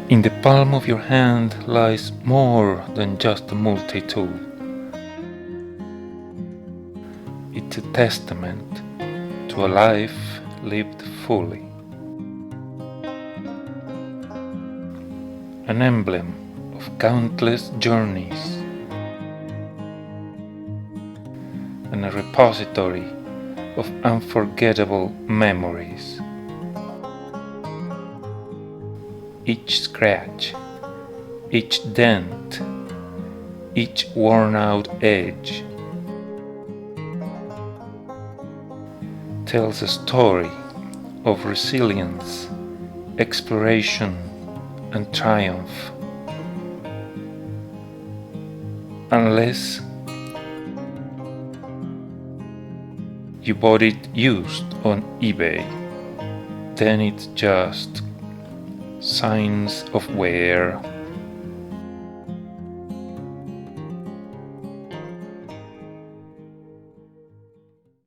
In the palm of your hand lies more than just a multi-tool. It's a testament to a life lived fully. An emblem of countless journeys. And a repository of unforgettable memories. Each scratch, each dent, each worn-out edge tells a story of resilience, exploration, and triumph. Unless you bought it used on eBay, then it's just signs of wear,